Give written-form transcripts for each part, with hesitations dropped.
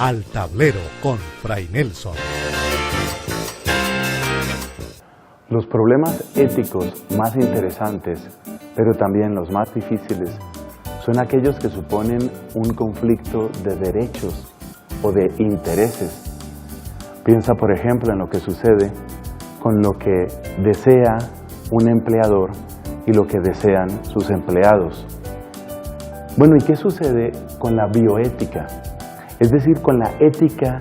Al Tablero con Fray Nelson. Los problemas éticos más interesantes, pero también los más difíciles, son aquellos que suponen un conflicto de derechos o de intereses. Piensa, por ejemplo, en lo que sucede con lo que desea un empleador y lo que desean sus empleados. Bueno, ¿y qué sucede con la bioética? Es decir, con la ética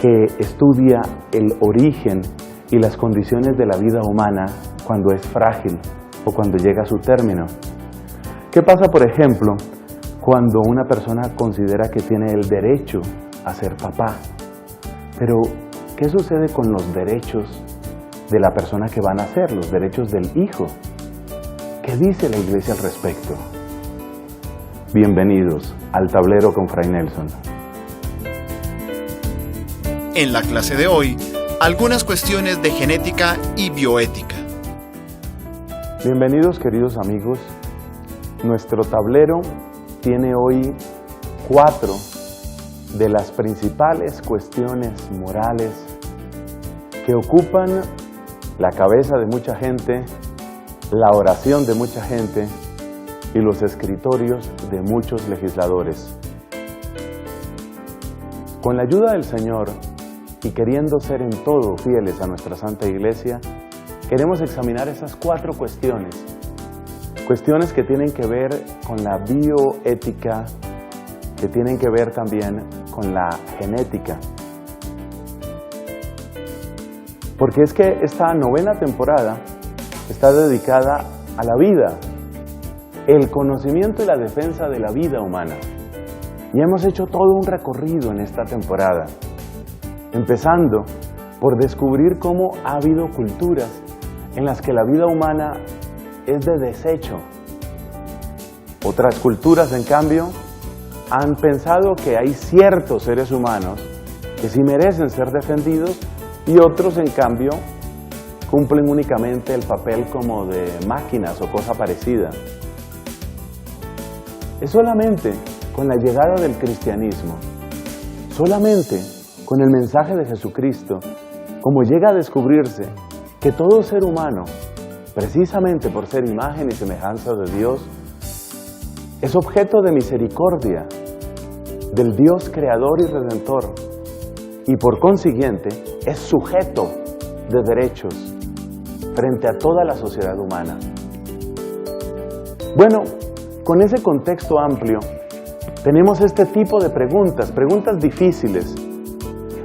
que estudia el origen y las condiciones de la vida humana cuando es frágil o cuando llega a su término. ¿Qué pasa, por ejemplo, cuando una persona considera que tiene el derecho a ser papá? Pero, ¿qué sucede con los derechos de la persona que va a nacer, los derechos del hijo? ¿Qué dice la Iglesia al respecto? Bienvenidos al Tablero con Fray Nelson. En la clase de hoy, algunas cuestiones de genética y bioética. Bienvenidos, queridos amigos. Nuestro tablero tiene hoy 4 de las principales cuestiones morales que ocupan la cabeza de mucha gente, la oración de mucha gente y los escritorios de muchos legisladores. Con la ayuda del Señor y queriendo ser en todo fieles a nuestra Santa Iglesia, queremos examinar esas 4 cuestiones que tienen que ver con la bioética, que tienen que ver también con la genética. Porque es que esta 9ª temporada está dedicada a la vida, el conocimiento y la defensa de la vida humana. Y hemos hecho todo un recorrido en esta temporada, empezando por descubrir cómo ha habido culturas en las que la vida humana es de desecho. Otras culturas, en cambio, han pensado que hay ciertos seres humanos que sí merecen ser defendidos y otros, en cambio, cumplen únicamente el papel como de máquinas o cosa parecida. Es solamente con la llegada del cristianismo, solamente con el mensaje de Jesucristo, como llega a descubrirse que todo ser humano, precisamente por ser imagen y semejanza de Dios, es objeto de misericordia del Dios creador y redentor, y por consiguiente es sujeto de derechos frente a toda la sociedad humana. Bueno, con ese contexto amplio, tenemos este tipo de preguntas difíciles,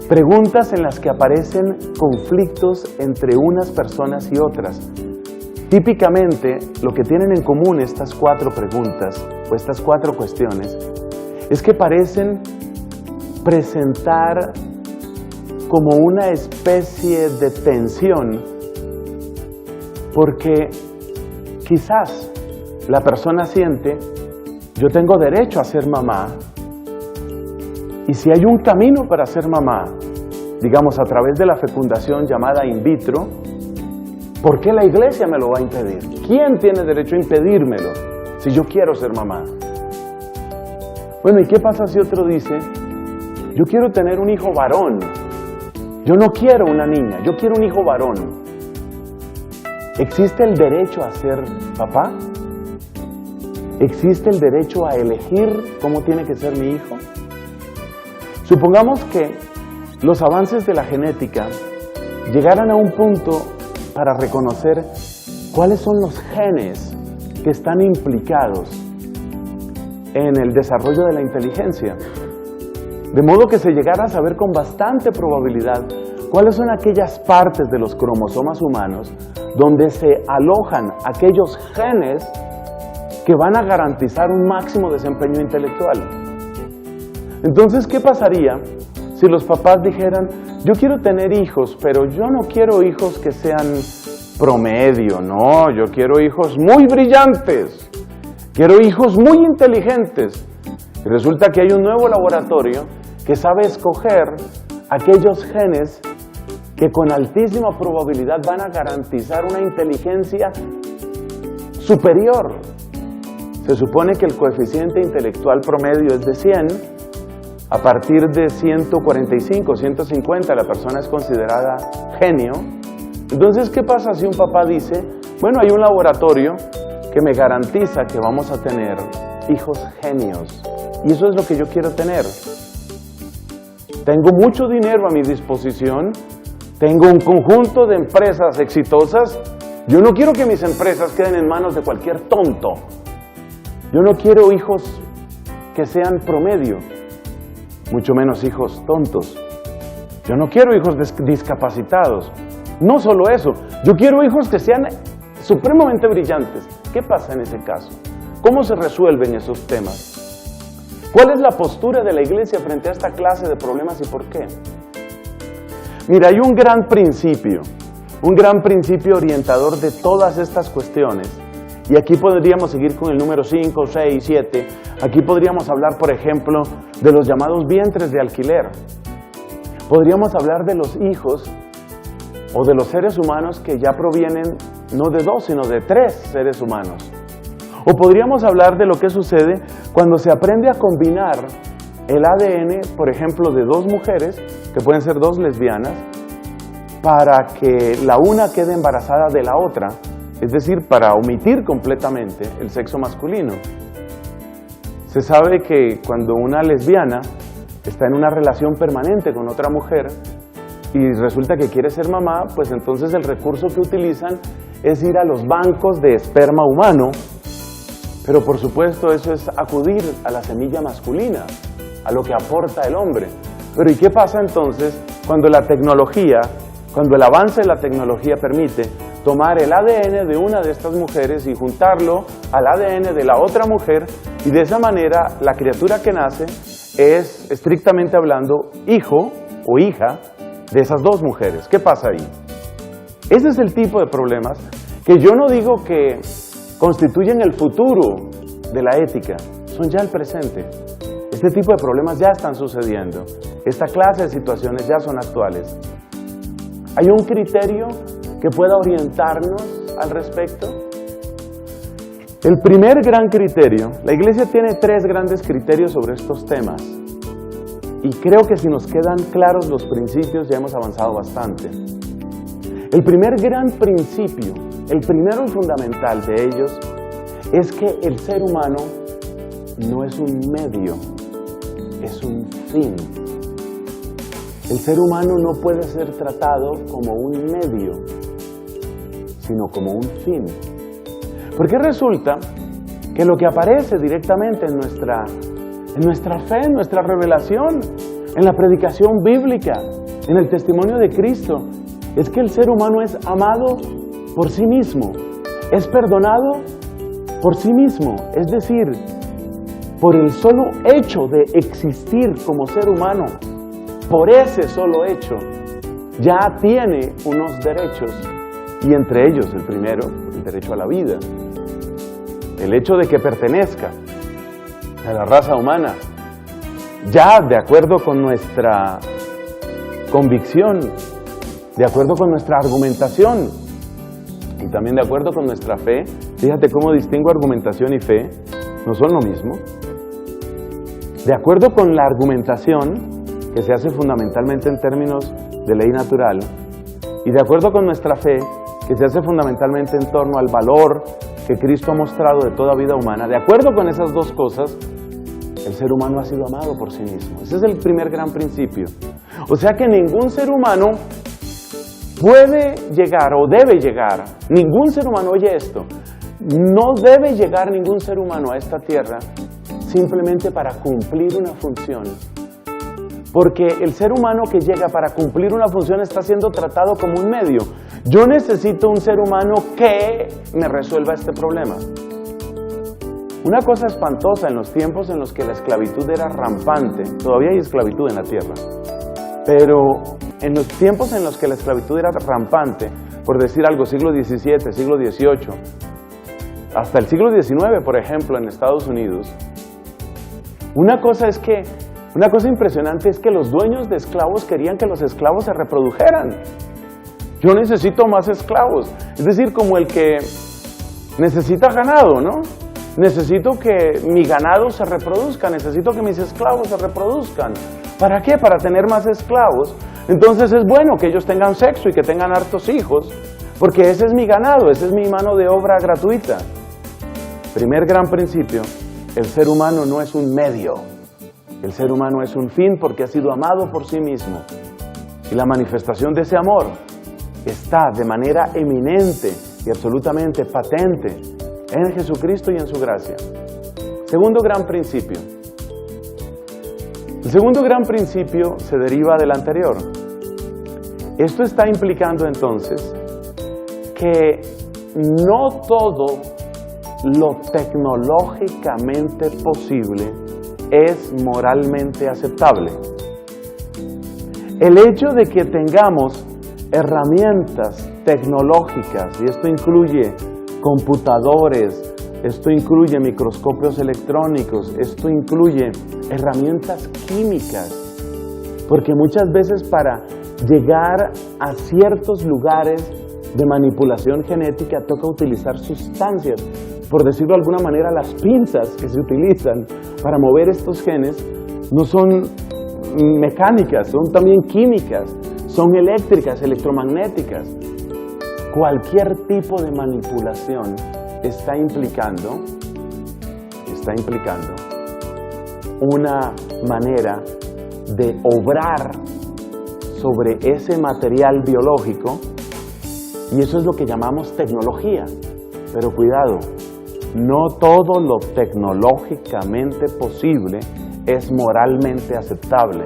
preguntas en las que aparecen conflictos entre unas personas y otras. Típicamente, lo que tienen en común estas 4 preguntas, o estas 4 cuestiones, es que parecen presentar como una especie de tensión, porque quizás la persona siente, yo tengo derecho a ser mamá, y si hay un camino para ser mamá, digamos a través de la fecundación llamada in vitro, ¿por qué la Iglesia me lo va a impedir? ¿Quién tiene derecho a impedírmelo si yo quiero ser mamá? Bueno, ¿y qué pasa si otro dice, yo quiero tener un hijo varón, yo no quiero una niña, yo quiero un hijo varón? ¿Existe el derecho a ser papá? ¿Existe el derecho a elegir cómo tiene que ser mi hijo? Supongamos que los avances de la genética llegaran a un punto para reconocer cuáles son los genes que están implicados en el desarrollo de la inteligencia. De modo que se llegara a saber con bastante probabilidad cuáles son aquellas partes de los cromosomas humanos donde se alojan aquellos genes que van a garantizar un máximo desempeño intelectual. Entonces, ¿qué pasaría si los papás dijeran, yo quiero tener hijos, pero yo no quiero hijos que sean promedio, no, yo quiero hijos muy brillantes, quiero hijos muy inteligentes? Y resulta que hay un nuevo laboratorio que sabe escoger aquellos genes que con altísima probabilidad van a garantizar una inteligencia superior. Se supone que el coeficiente intelectual promedio es de 100, a partir de 145, 150 la persona es considerada genio. Entonces, ¿qué pasa si un papá dice, bueno, hay un laboratorio que me garantiza que vamos a tener hijos genios? Y eso es lo que yo quiero tener. Tengo mucho dinero a mi disposición, tengo un conjunto de empresas exitosas. Yo no quiero que mis empresas queden en manos de cualquier tonto. Yo no quiero hijos que sean promedio, mucho menos hijos tontos. Yo no quiero hijos discapacitados. No solo eso, yo quiero hijos que sean supremamente brillantes. ¿Qué pasa en ese caso? ¿Cómo se resuelven esos temas? ¿Cuál es la postura de la iglesia frente a esta clase de problemas y por qué? Mira, hay un gran principio orientador de todas estas cuestiones. Y aquí podríamos seguir con el número 5, 6, 7. Aquí podríamos hablar, por ejemplo, de los llamados vientres de alquiler. Podríamos hablar de los hijos o de los seres humanos que ya provienen no de 2, sino de 3 seres humanos. O podríamos hablar de lo que sucede cuando se aprende a combinar el ADN, por ejemplo, de 2 mujeres, que pueden ser 2 lesbianas, para que la una quede embarazada de la otra, es decir, para omitir completamente el sexo masculino. Se sabe que cuando una lesbiana está en una relación permanente con otra mujer y resulta que quiere ser mamá, pues entonces el recurso que utilizan es ir a los bancos de esperma humano, pero por supuesto eso es acudir a la semilla masculina, a lo que aporta el hombre. Pero ¿y qué pasa entonces cuando la tecnología, cuando el avance de la tecnología permite tomar el ADN de una de estas mujeres y juntarlo al ADN de la otra mujer, y de esa manera la criatura que nace es, estrictamente hablando, hijo o hija de esas 2 mujeres? ¿Qué pasa ahí? Ese es el tipo de problemas que yo no digo que constituyen el futuro de la ética, son ya el presente. Este tipo de problemas ya están sucediendo. Esta clase de situaciones ya son actuales. ¿Hay un criterio que pueda orientarnos al respecto? El primer gran criterio, la iglesia tiene 3 grandes criterios sobre estos temas. Y creo que si nos quedan claros los principios ya hemos avanzado bastante. El primer gran principio, el primero y fundamental de ellos, es que el ser humano no es un medio, es un fin. El ser humano no puede ser tratado como un medio, sino como un fin. Porque resulta que lo que aparece directamente en nuestra fe, en nuestra revelación, en la predicación bíblica, en el testimonio de Cristo, es que el ser humano es amado por sí mismo, es perdonado por sí mismo, es decir, por el solo hecho de existir como ser humano, por ese solo hecho, ya tiene unos derechos, y entre ellos el primero, el derecho a la vida, el hecho de que pertenezca a la raza humana, ya de acuerdo con nuestra convicción, de acuerdo con nuestra argumentación y también de acuerdo con nuestra fe. Fíjate cómo distingo argumentación y fe, no son lo mismo. De acuerdo con la argumentación, que se hace fundamentalmente en términos de ley natural, y de acuerdo con nuestra fe, que se hace fundamentalmente en torno al valor que Cristo ha mostrado de toda vida humana, de acuerdo con esas 2 cosas, el ser humano ha sido amado por sí mismo. Ese es el primer gran principio. O sea que ningún ser humano puede llegar o debe llegar, ningún ser humano, oye esto, no debe llegar ningún ser humano a esta tierra simplemente para cumplir una función. Porque el ser humano que llega para cumplir una función está siendo tratado como un medio. Yo necesito un ser humano que me resuelva este problema. Una cosa espantosa en los tiempos en los que la esclavitud era rampante, todavía hay esclavitud en la tierra, pero en los tiempos en los que la esclavitud era rampante, por decir algo, siglo XVII, siglo XVIII, hasta el siglo XIX, por ejemplo, en Estados Unidos, una cosa impresionante es que los dueños de esclavos querían que los esclavos se reprodujeran. Yo necesito más esclavos, es decir, como el que necesita ganado, ¿no? necesito que mi ganado se reproduzca, necesito que mis esclavos se reproduzcan. ¿Para qué? Para tener más esclavos. Entonces es bueno que ellos tengan sexo y que tengan hartos hijos, porque ese es mi ganado, esa es mi mano de obra gratuita. Primer gran principio, el ser humano no es un medio, el ser humano es un fin porque ha sido amado por sí mismo. Y la manifestación de ese amor está de manera eminente y absolutamente patente en Jesucristo y en su gracia. Segundo gran principio. El segundo gran principio se deriva del anterior. Esto está implicando entonces que no todo lo tecnológicamente posible es moralmente aceptable. El hecho de que tengamos herramientas tecnológicas, y esto incluye computadores, esto incluye microscopios electrónicos, esto incluye herramientas químicas, porque muchas veces para llegar a ciertos lugares de manipulación genética toca utilizar sustancias. Por decirlo de alguna manera, las pinzas que se utilizan para mover estos genes no son mecánicas, son también químicas, son eléctricas, electromagnéticas. Cualquier tipo de manipulación está implicando una manera de obrar sobre ese material biológico, y eso es lo que llamamos tecnología. Pero cuidado, no todo lo tecnológicamente posible es moralmente aceptable.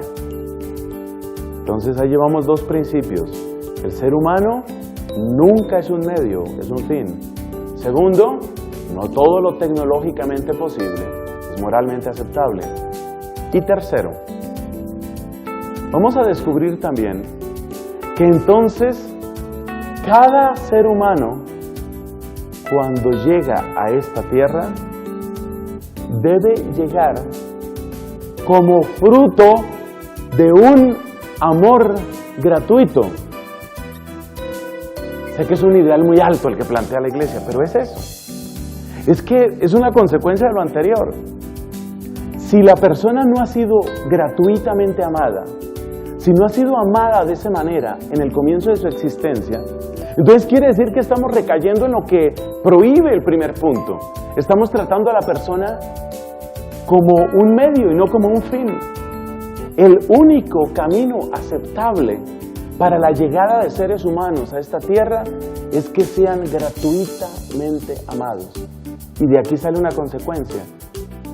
Entonces ahí llevamos dos principios. El ser humano nunca es un medio, es un fin. Segundo, no todo lo tecnológicamente posible es moralmente aceptable. Y tercero, vamos a descubrir también que entonces cada ser humano, cuando llega a esta tierra, debe llegar como fruto de un amor gratuito. Sé que es un ideal muy alto el que plantea la Iglesia, pero es eso. Es que es una consecuencia de lo anterior. Si la persona no ha sido gratuitamente amada, si no ha sido amada de esa manera en el comienzo de su existencia, entonces quiere decir que estamos recayendo en lo que prohíbe el primer punto. Estamos tratando a la persona como un medio y no como un fin. El único camino aceptable para la llegada de seres humanos a esta tierra es que sean gratuitamente amados. Y de aquí sale una consecuencia.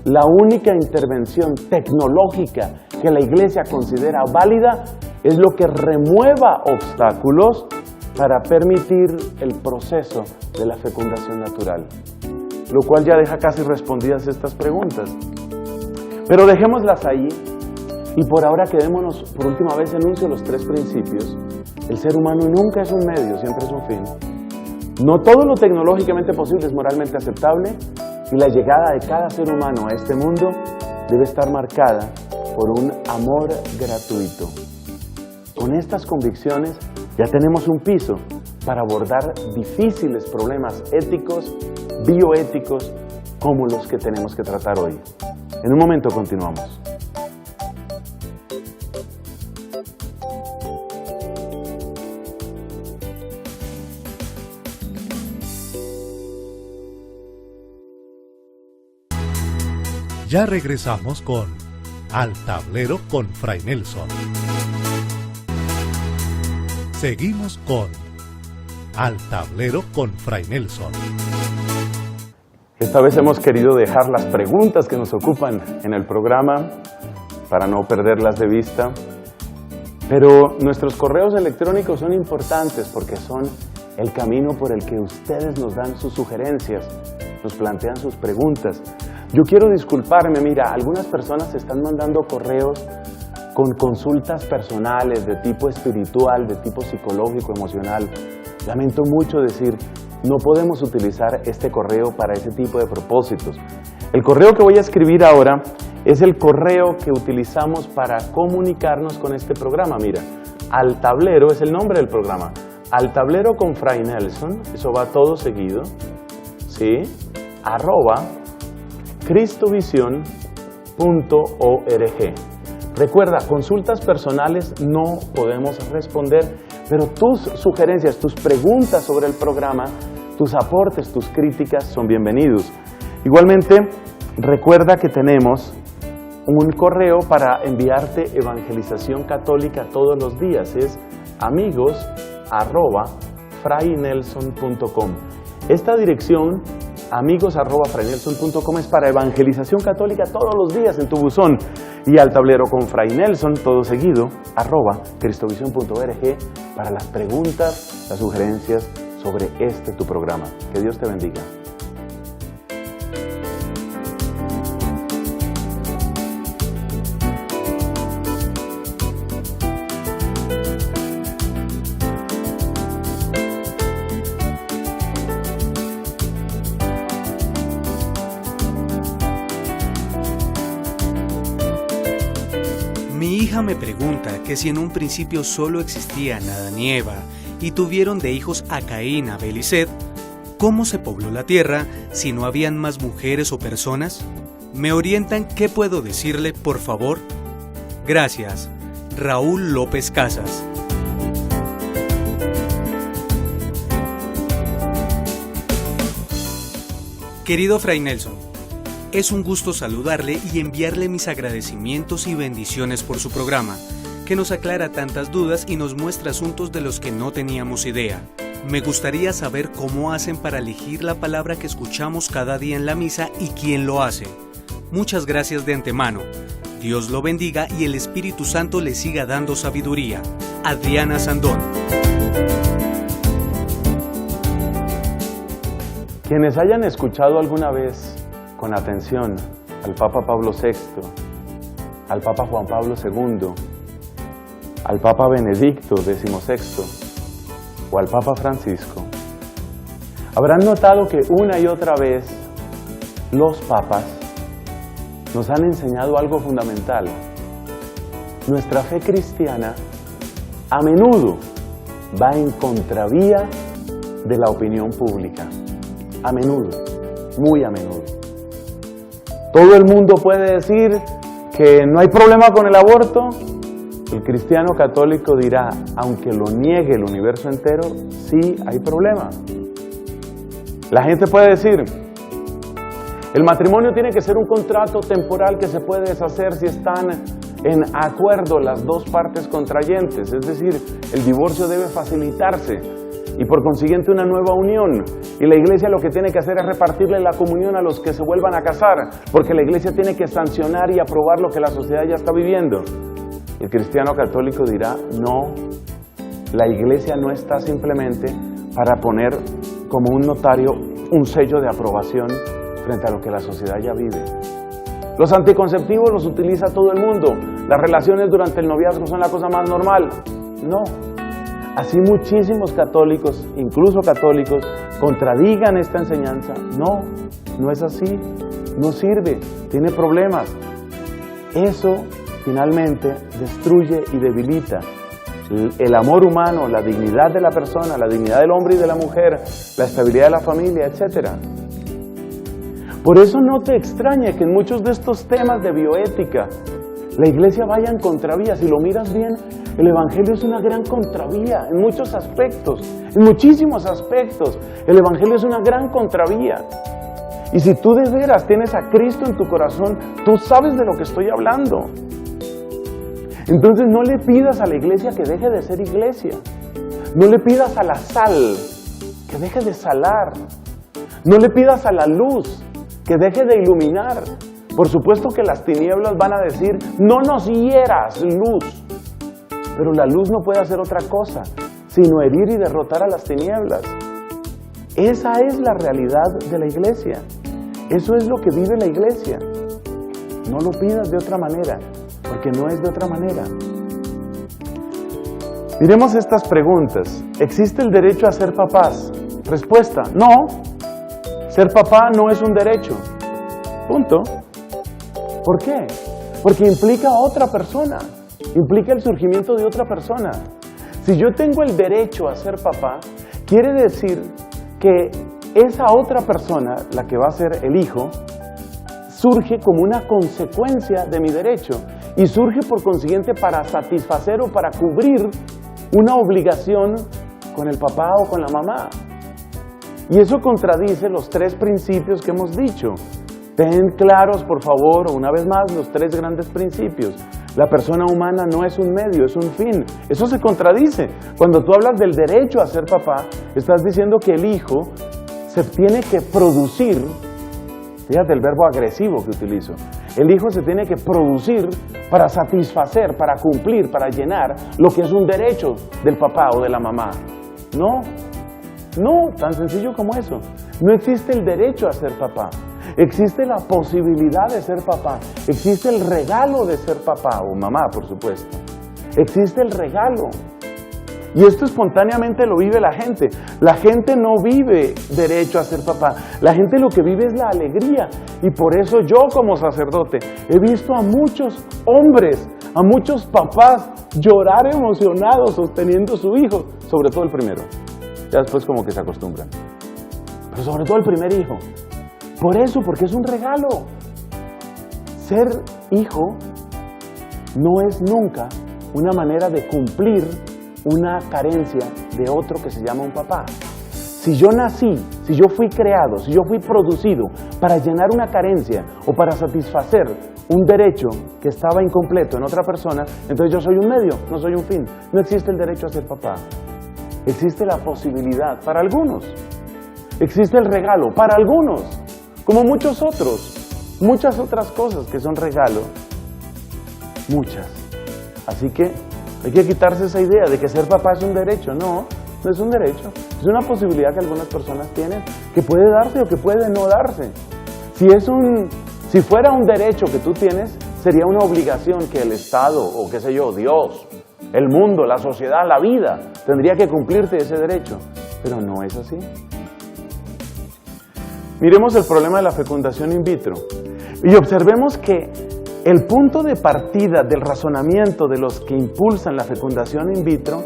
La única intervención tecnológica que la Iglesia considera válida es lo que remueva obstáculos para permitir el proceso de la fecundación natural. Lo cual ya deja casi respondidas estas preguntas. Pero dejémoslas ahí y por ahora quedémonos, por última vez enuncio los tres principios. El ser humano nunca es un medio, siempre es un fin. No todo lo tecnológicamente posible es moralmente aceptable y la llegada de cada ser humano a este mundo debe estar marcada por un amor gratuito. Con estas convicciones ya tenemos un piso para abordar difíciles problemas éticos, bioéticos, como los que tenemos que tratar hoy. En un momento continuamos. Ya regresamos con Al Tablero con Fray Nelson. Seguimos con Al Tablero con Fray Nelson. Esta vez hemos querido dejar las preguntas que nos ocupan en el programa para no perderlas de vista. Pero nuestros correos electrónicos son importantes porque son el camino por el que ustedes nos dan sus sugerencias, nos plantean sus preguntas. Yo quiero disculparme, mira, algunas personas están mandando correos con consultas personales de tipo espiritual, de tipo psicológico, emocional. Lamento mucho decir, no podemos utilizar este correo para ese tipo de propósitos. El correo que voy a escribir ahora es el correo que utilizamos para comunicarnos con este programa. Mira, Al Tablero es el nombre del programa. Al Tablero con Fray Nelson, eso va todo seguido, ¿sí? @ cristovision.org. Recuerda, consultas personales no podemos responder, pero tus sugerencias, tus preguntas sobre el programa, tus aportes, tus críticas son bienvenidos. Igualmente, recuerda que tenemos un correo para enviarte evangelización católica todos los días. Es amigos@fraynelson.com. Esta dirección, amigos@fraynelson.com, es para evangelización católica todos los días en tu buzón. Y al tablero con Fray Nelson, todo seguido, @cristovision.org, para las preguntas, las sugerencias sobre tu programa. Que Dios te bendiga. Mi hija me pregunta que si en un principio solo existían Adán y Eva y tuvieron de hijos a Caín, Abel y Set, ¿cómo se pobló la tierra si no habían más mujeres o personas? ¿Me orientan qué puedo decirle, por favor? Gracias. Raúl López Casas. Querido Fray Nelson, es un gusto saludarle y enviarle mis agradecimientos y bendiciones por su programa, que nos aclara tantas dudas y nos muestra asuntos de los que no teníamos idea. Me gustaría saber cómo hacen para elegir la palabra que escuchamos cada día en la misa y quién lo hace. Muchas gracias de antemano. Dios lo bendiga y el Espíritu Santo le siga dando sabiduría. Adriana Sandón. Quienes hayan escuchado alguna vez con atención al Papa Pablo VI, al Papa Juan Pablo II, al Papa Benedicto XVI o al Papa Francisco, habrán notado que una y otra vez los papas nos han enseñado algo fundamental. Nuestra fe cristiana a menudo va en contravía de la opinión pública. A menudo, muy a menudo. Todo el mundo puede decir que no hay problema con el aborto. El cristiano católico dirá, aunque lo niegue el universo entero, sí hay problema. La gente puede decir, el matrimonio tiene que ser un contrato temporal que se puede deshacer si están en acuerdo las dos partes contrayentes, es decir, el divorcio debe facilitarse y por consiguiente una nueva unión. Y la iglesia lo que tiene que hacer es repartirle la comunión a los que se vuelvan a casar, porque la iglesia tiene que sancionar y aprobar lo que la sociedad ya está viviendo. El cristiano católico dirá, no, la iglesia no está simplemente para poner como un notario un sello de aprobación frente a lo que la sociedad ya vive. Los anticonceptivos los utiliza todo el mundo, las relaciones durante el noviazgo son la cosa más normal. No. Así muchísimos católicos, incluso católicos, contradigan esta enseñanza. No, no es así, no sirve, tiene problemas. Eso finalmente destruye y debilita el amor humano, la dignidad de la persona, la dignidad del hombre y de la mujer, la estabilidad de la familia, etc. Por eso no te extrañe que en muchos de estos temas de bioética la iglesia vaya en contravía. Si lo miras bien, el Evangelio es una gran contravía en muchos aspectos, en muchísimos aspectos. El Evangelio es una gran contravía. Y si tú de veras tienes a Cristo en tu corazón, tú sabes de lo que estoy hablando. Entonces no le pidas a la iglesia que deje de ser iglesia. No le pidas a la sal que deje de salar. No le pidas a la luz que deje de iluminar. Por supuesto que las tinieblas van a decir, no nos hieras, luz. Pero la luz no puede hacer otra cosa, sino herir y derrotar a las tinieblas. Esa es la realidad de la iglesia. Eso es lo que vive la iglesia. No lo pidas de otra manera, porque no es de otra manera. Miremos estas preguntas. ¿Existe el derecho a ser papás? Respuesta, no. Ser papá no es un derecho. Punto. ¿Por qué? Porque implica a otra persona, implica el surgimiento de otra persona. Si yo tengo el derecho a ser papá, quiere decir que esa otra persona, la que va a ser el hijo, surge como una consecuencia de mi derecho y surge por consiguiente para satisfacer o para cubrir una obligación con el papá o con la mamá. Y eso contradice los 3 principios que hemos dicho. Ten claros, por favor, una vez más, los 3 grandes principios. La persona humana no es un medio, es un fin. Eso se contradice. Cuando tú hablas del derecho a ser papá, estás diciendo que el hijo se tiene que producir. Fíjate el verbo agresivo que utilizo. El hijo se tiene que producir para satisfacer, para cumplir, para llenar lo que es un derecho del papá o de la mamá. No, tan sencillo como eso. No existe el derecho a ser papá. Existe la posibilidad de ser papá. Existe el regalo de ser papá o mamá, por supuesto. Existe el regalo. Y esto espontáneamente lo vive la gente. La gente no vive derecho a ser papá. La gente lo que vive es la alegría. Y por eso yo como sacerdote he visto a muchos hombres, a muchos papás llorar emocionados sosteniendo a su hijo. Sobre todo el primero. Ya después como que se acostumbran. Pero sobre todo el primer hijo. Por eso, porque es un regalo. Ser hijo no es nunca una manera de cumplir una carencia de otro que se llama un papá. Si yo nací, si yo fui creado, si yo fui producido para llenar una carencia o para satisfacer un derecho que estaba incompleto en otra persona, entonces yo soy un medio, no soy un fin. No existe el derecho a ser papá. Existe la posibilidad para algunos. Existe el regalo para algunos, como muchos otros, muchas otras cosas que son regalo, muchas. Así que hay que quitarse esa idea de que ser papá es un derecho. No es un derecho, es una posibilidad que algunas personas tienen, que puede darse o que puede no darse. Si fuera un derecho que tú tienes, sería una obligación que el Estado, o qué sé yo, Dios, el mundo, la sociedad, la vida, tendría que cumplirte ese derecho. Pero no es así. Miremos el problema de la fecundación in vitro y observemos que el punto de partida del razonamiento de los que impulsan la fecundación in vitro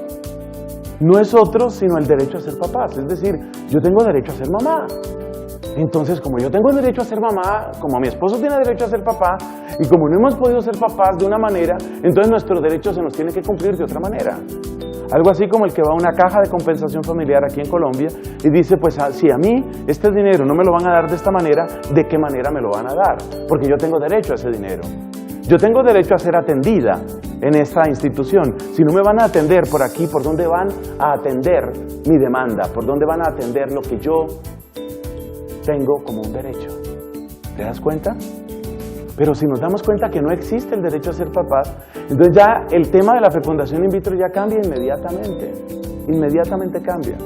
no es otro sino el derecho a ser papás. Es decir, yo tengo derecho a ser mamá. Entonces, como yo tengo derecho a ser mamá, como mi esposo tiene derecho a ser papá, y como no hemos podido ser papás de una manera, entonces nuestro derecho se nos tiene que cumplir de otra manera. Algo así como el que va a una caja de compensación familiar aquí en Colombia y dice, pues si a mí este dinero no me lo van a dar de esta manera, ¿de qué manera me lo van a dar? Porque yo tengo derecho a ese dinero. Yo tengo derecho a ser atendida en esta institución. Si no me van a atender por aquí, ¿por dónde van a atender mi demanda? ¿Por dónde van a atender lo que yo tengo como un derecho? ¿Te das cuenta? Pero si nos damos cuenta que no existe el derecho a ser papás, entonces ya el tema de la fecundación in vitro ya cambia inmediatamente. Inmediatamente cambia.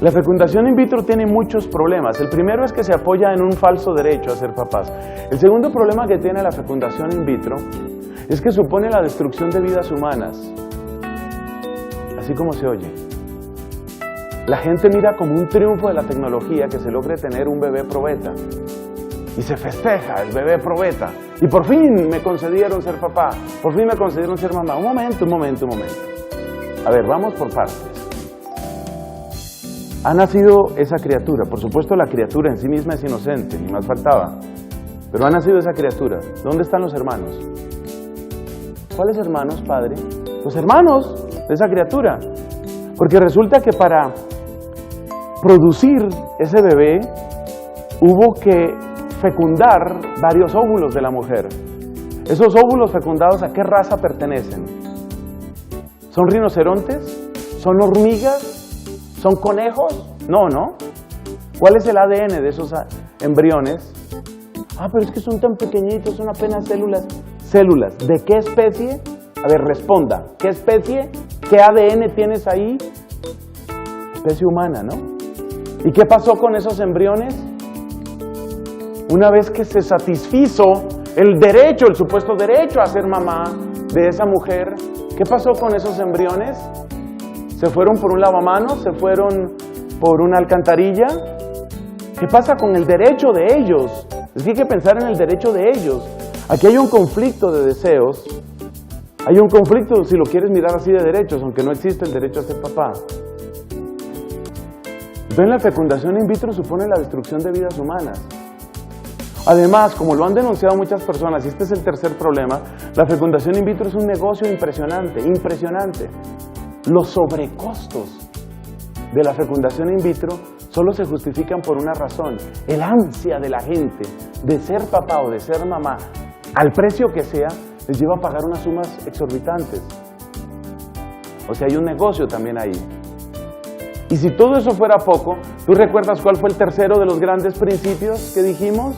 La fecundación in vitro tiene muchos problemas. El primero es que se apoya en un falso derecho a ser papás. El segundo problema que tiene la fecundación in vitro es que supone la destrucción de vidas humanas. Así como se oye. La gente mira como un triunfo de la tecnología que se logre tener un bebé probeta. Y se festeja el bebé probeta. Y por fin me concedieron ser papá. Por fin me concedieron ser mamá. Un momento. A ver, vamos por partes. Ha nacido esa criatura. Por supuesto, la criatura en sí misma es inocente, ni más faltaba. Pero ha nacido esa criatura. ¿Dónde están los hermanos? ¿Cuáles hermanos, padre? Los hermanos de esa criatura. Porque resulta que para producir ese bebé hubo que fecundar varios óvulos de la mujer. Esos óvulos fecundados, ¿a qué raza pertenecen? ¿Son rinocerontes? ¿Son hormigas? ¿Son conejos? No. ¿Cuál es el ADN de esos embriones? Pero es que son tan pequeñitos, son apenas células. ¿Células? ¿De qué especie? A ver, responda. ¿Qué especie? ¿Qué ADN tienes ahí? Especie humana, ¿no? ¿Y qué pasó con esos embriones? Una vez que se satisfizo el derecho, el supuesto derecho a ser mamá de esa mujer, ¿qué pasó con esos embriones? ¿Se fueron por un lavamanos? ¿Se fueron por una alcantarilla? ¿Qué pasa con el derecho de ellos? Es que hay que pensar en el derecho de ellos. Aquí hay un conflicto de deseos. Hay un conflicto, si lo quieres mirar así, de derechos, aunque no existe el derecho a ser papá. Entonces la fecundación in vitro supone la destrucción de vidas humanas. Además, como lo han denunciado muchas personas, y este es el tercer problema, la fecundación in vitro es un negocio impresionante, impresionante. Los sobrecostos de la fecundación in vitro solo se justifican por una razón: el ansia de la gente de ser papá o de ser mamá, al precio que sea, les lleva a pagar unas sumas exorbitantes. O sea, hay un negocio también ahí. Y si todo eso fuera poco, ¿tú recuerdas cuál fue el tercero de los grandes principios que dijimos?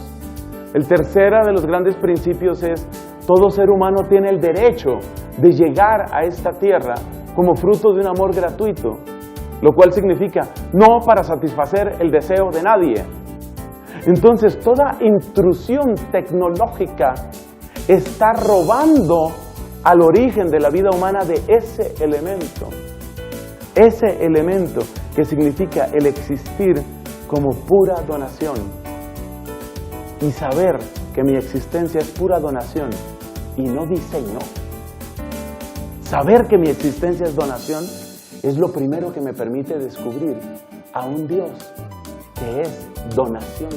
El tercero de los grandes principios es: todo ser humano tiene el derecho de llegar a esta tierra como fruto de un amor gratuito, lo cual significa no para satisfacer el deseo de nadie. Entonces, toda intrusión tecnológica está robando al origen de la vida humana de ese elemento que significa el existir como pura donación. Y saber que mi existencia es pura donación y no diseño. Saber que mi existencia es donación es lo primero que me permite descubrir a un Dios que es donación.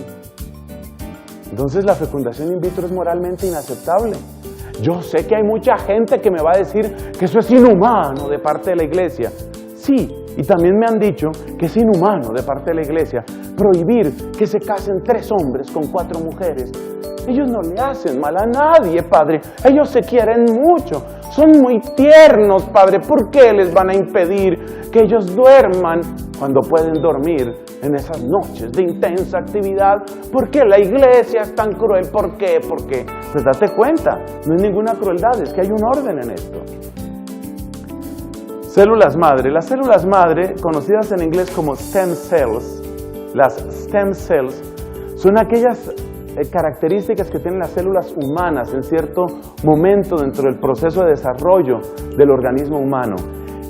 Entonces la fecundación in vitro es moralmente inaceptable. Yo sé que hay mucha gente que me va a decir que eso es inhumano de parte de la iglesia. Sí, y también me han dicho que es inhumano de parte de la iglesia prohibir que se casen 3 hombres con 4 mujeres. Ellos no le hacen mal a nadie, Padre. Ellos se quieren mucho. Son muy tiernos, Padre. ¿Por qué les van a impedir que ellos duerman cuando pueden dormir en esas noches de intensa actividad? ¿Por qué la iglesia es tan cruel? ¿Por qué? ¿Por qué? Pues date cuenta, no es ninguna crueldad, es que hay un orden en esto. Células madre. Las células madre, conocidas en inglés como stem cells, las stem cells, son aquellas características que tienen las células humanas en cierto momento dentro del proceso de desarrollo del organismo humano.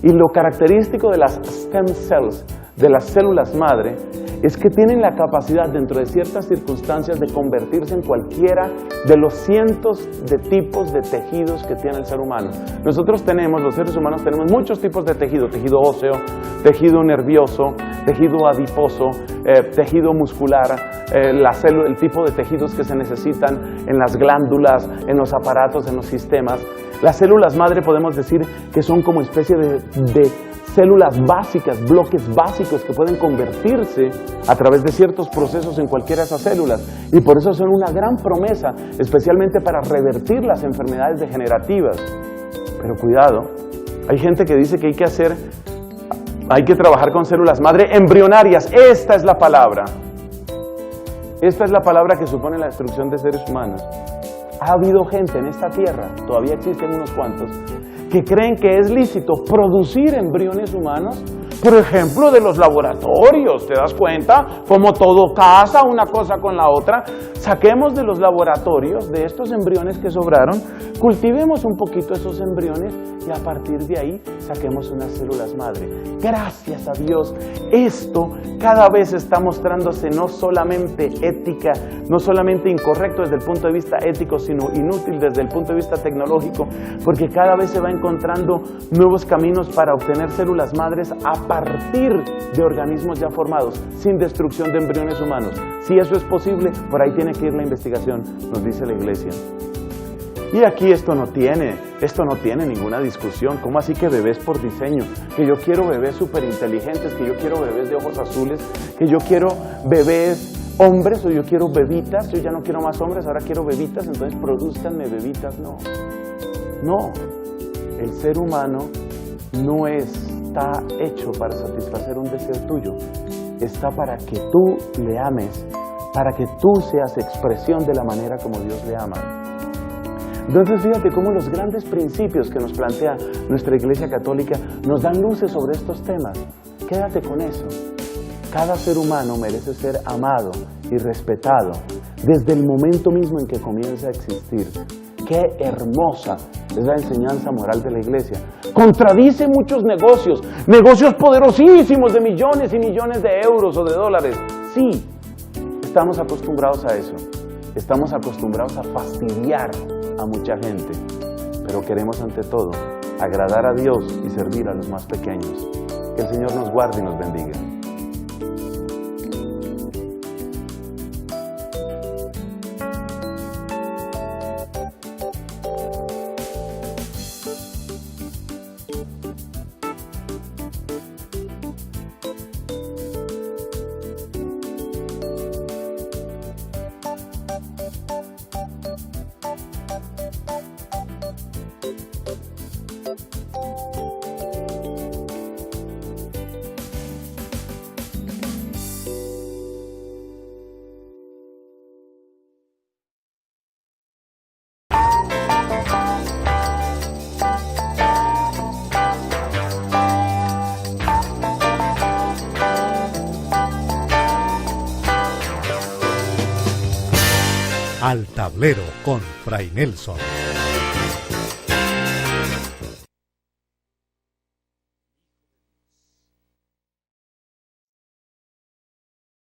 Y lo característico de las stem cells, de las células madre, es que tienen la capacidad dentro de ciertas circunstancias de convertirse en cualquiera de los cientos de tipos de tejidos que tiene el ser humano. Nosotros tenemos, los seres humanos tenemos muchos tipos de tejido: tejido óseo, tejido nervioso, tejido adiposo, tejido muscular, el tipo de tejidos que se necesitan en las glándulas, en los aparatos, en los sistemas. Las células madre podemos decir que son como especie de células básicas, bloques básicos que pueden convertirse a través de ciertos procesos en cualquiera de esas células, y por eso son una gran promesa, especialmente para revertir las enfermedades degenerativas. Pero cuidado, hay gente que dice que hay que trabajar con células madre embrionarias. Esta es la palabra que supone la destrucción de seres humanos. Ha habido gente en esta tierra, todavía existen unos cuantos, que creen que es lícito producir embriones humanos, por ejemplo, de los laboratorios. ¿Te das cuenta? Como todo casa una cosa con la otra. Saquemos de los laboratorios, de estos embriones que sobraron, cultivemos un poquito esos embriones y a partir de ahí saquemos unas células madre. Gracias a Dios, esto cada vez está mostrándose no solamente ética, no solamente incorrecto desde el punto de vista ético, sino inútil desde el punto de vista tecnológico, porque cada vez se va encontrando nuevos caminos para obtener células madres a partir de organismos ya formados, sin destrucción de embriones humanos. Si eso es posible, por ahí tiene que ir la investigación, nos dice la iglesia. Y aquí esto no tiene ninguna discusión. ¿Cómo así que bebés por diseño? Que yo quiero bebés súper inteligentes, que yo quiero bebés de ojos azules, que yo quiero bebés hombres o yo quiero bebitas. Yo ya no quiero más hombres, ahora quiero bebitas, entonces produzcanme bebitas. No, el ser humano no está hecho para satisfacer un deseo tuyo. Está para que tú le ames, para que tú seas expresión de la manera como Dios le ama. Entonces fíjate cómo los grandes principios que nos plantea nuestra Iglesia Católica nos dan luces sobre estos temas. Quédate con eso. Cada ser humano merece ser amado y respetado desde el momento mismo en que comienza a existir. ¡Qué hermosa es la enseñanza moral de la Iglesia! Contradice muchos negocios poderosísimos de millones y millones de euros o de dólares. Sí, estamos acostumbrados a eso. Estamos acostumbrados a fastidiar a mucha gente, pero queremos ante todo agradar a Dios y servir a los más pequeños. Que el Señor nos guarde y nos bendiga. Tablero con Fray Nelson.